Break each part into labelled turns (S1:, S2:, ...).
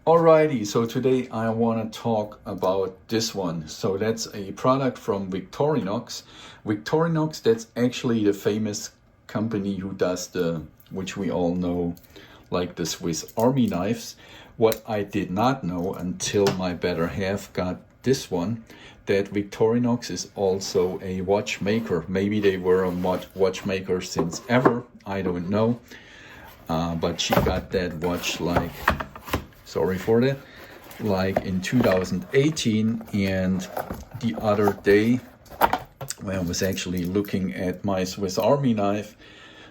S1: Alrighty, so today I want to talk about this one. So that's a product from Victorinox. Victorinox, that's actually the famous company who does which we all know, like the Swiss Army knives. What I did not know until my better half got this one, that Victorinox is also a watchmaker. Maybe they were a watchmaker since ever, I don't know. But she got that watch sorry for that, like in 2018, and the other day when I was actually looking at my Swiss Army knife,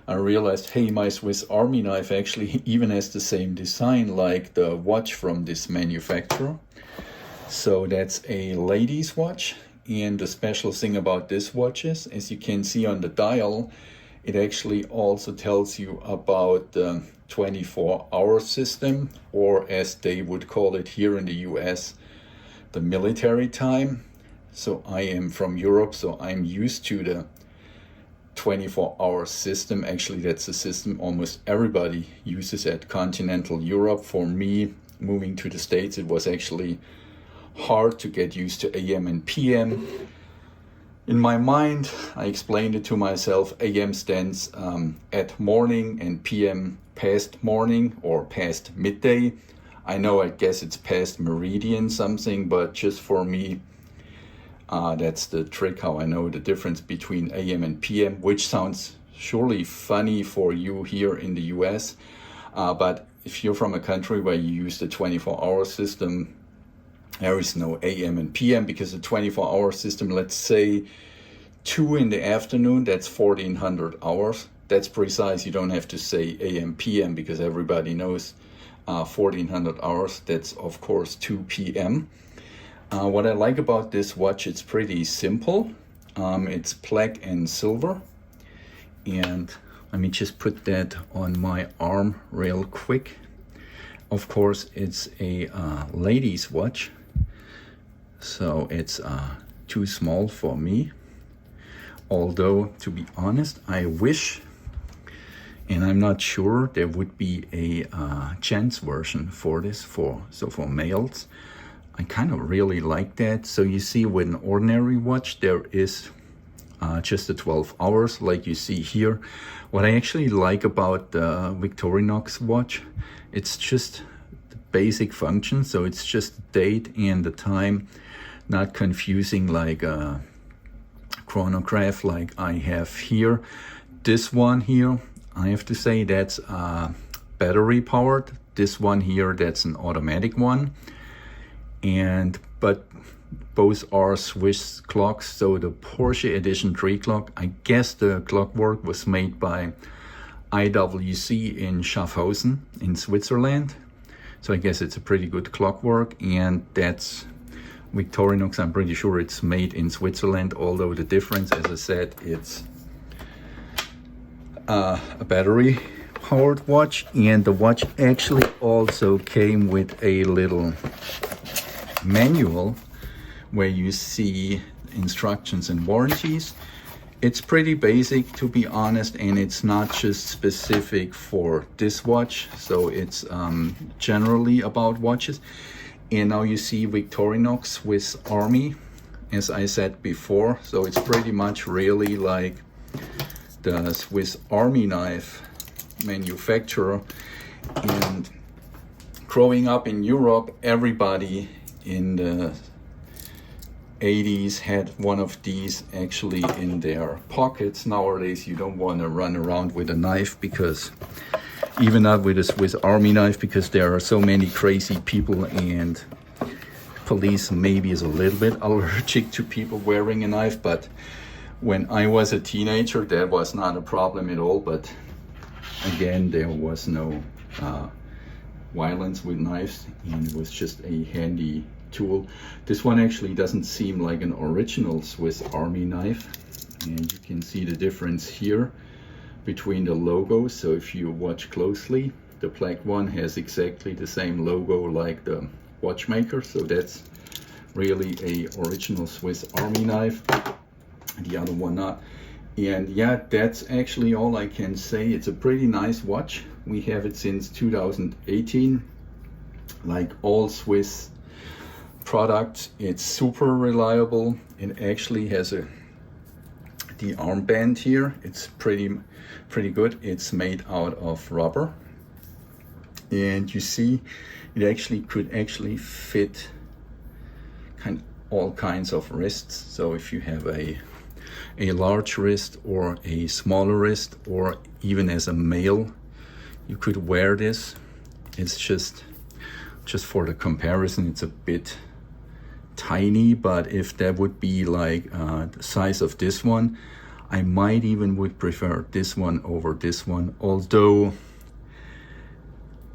S1: I realized, hey, my Swiss Army knife actually even has the same design like the watch from this manufacturer. So that's a ladies' watch, and the special thing about this watch is, as you can see on the dial, it actually also tells you about the 24-hour system, or as they would call it here in the US, the military time. So I am from Europe, so I'm used to the 24-hour system. Actually, that's a system almost everybody uses at continental Europe. For me, moving to the States, it was actually hard to get used to AM and PM. In my mind, I explained it to myself, AM stands at morning and PM past morning or past midday. I know, I guess it's past meridian something, but just for me, that's the trick how I know the difference between AM and PM, which sounds surely funny for you here in the US. But if you're from a country where you use the 24-hour system, there is no AM and PM, because the 24-hour system, let's say 2 in the afternoon, that's 1400 hours. That's precise. You don't have to say AM, PM, because everybody knows 1400 hours. That's, of course, 2 p.m. What I like about this watch, it's pretty simple. It's black and silver. And let me just put that on my arm real quick. Of course, it's a ladies' watch. So it's too small for me. Although, to be honest, I wish, and I'm not sure, there would be a gents version for this, for males. I kind of really like that. So you see, with an ordinary watch, there is just the 12 hours like you see here. What I actually like about the Victorinox watch, it's just the basic function. So it's just the date and the time, not confusing like a chronograph like I have here. This one here, I have to say, that's battery powered. This one here, that's an automatic one. But both are Swiss clocks. So the Porsche Edition 3 clock, I guess the clockwork was made by IWC in Schaffhausen in Switzerland. So I guess it's a pretty good clockwork, and that's Victorinox. I'm pretty sure it's made in Switzerland, although the difference, as I said, it's a battery powered watch. And the watch actually also came with a little manual where you see instructions and warranties. It's pretty basic, to be honest, and it's not just specific for this watch. So it's generally about watches. And now you see Victorinox Swiss Army, as I said before. So it's pretty much really like the Swiss Army knife manufacturer. And growing up in Europe, everybody in the 80s had one of these actually in their pockets. Nowadays, you don't want to run around with a knife, because even not with a Swiss Army knife, because there are so many crazy people, and police maybe is a little bit allergic to people wearing a knife. But when I was a teenager, that was not a problem at all. But again, there was no violence with knives, and it was just a handy tool. This one actually doesn't seem like an original Swiss Army knife, and you can see the difference here between the logos. So if you watch closely, the black one has exactly the same logo like the watchmaker, so that's really a original Swiss Army knife, the other one not. And yeah, that's actually all I can say. It's a pretty nice watch. We have it since 2018. like all Swiss products, it's super reliable. It actually has the armband here. It's pretty good. It's made out of rubber, and you see it could fit all kinds of wrists. So if you have a large wrist or a smaller wrist, or even as a male, you could wear this. It's just for the comparison, it's a bit tiny, but if that would be like the size of this one, I might even would prefer this one over this one, although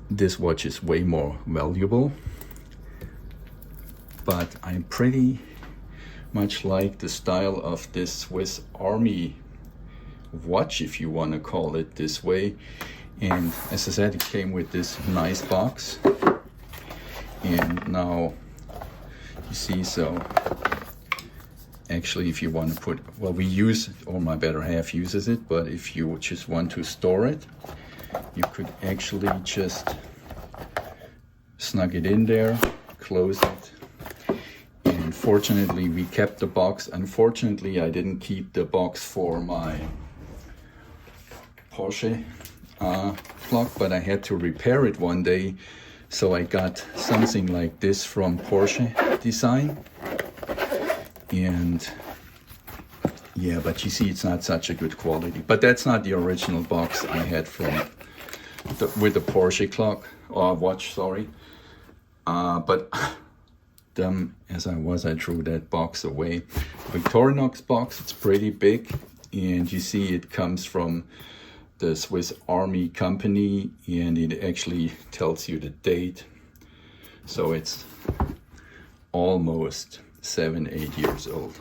S1: this watch is way more valuable. But I pretty much like the style of this Swiss Army watch, if you want to call it this way. And as I said, it came with this nice box. And now you see, so actually if you want to put, well, we use, or my better half uses it, but if you just want to store it, you could actually just snug it in there, close it. And fortunately we kept the box. Unfortunately I didn't keep the box for my Porsche clock, but I had to repair it one day, so I got something like this from Porsche Design. And yeah, but you see it's not such a good quality, but that's not the original box I had from with the Porsche clock or watch, sorry. But dumb as I was, I threw that box away. Victorinox box, it's pretty big, and you see it comes from the Swiss Army company, and it actually tells you the date. So it's almost 7-8 years old.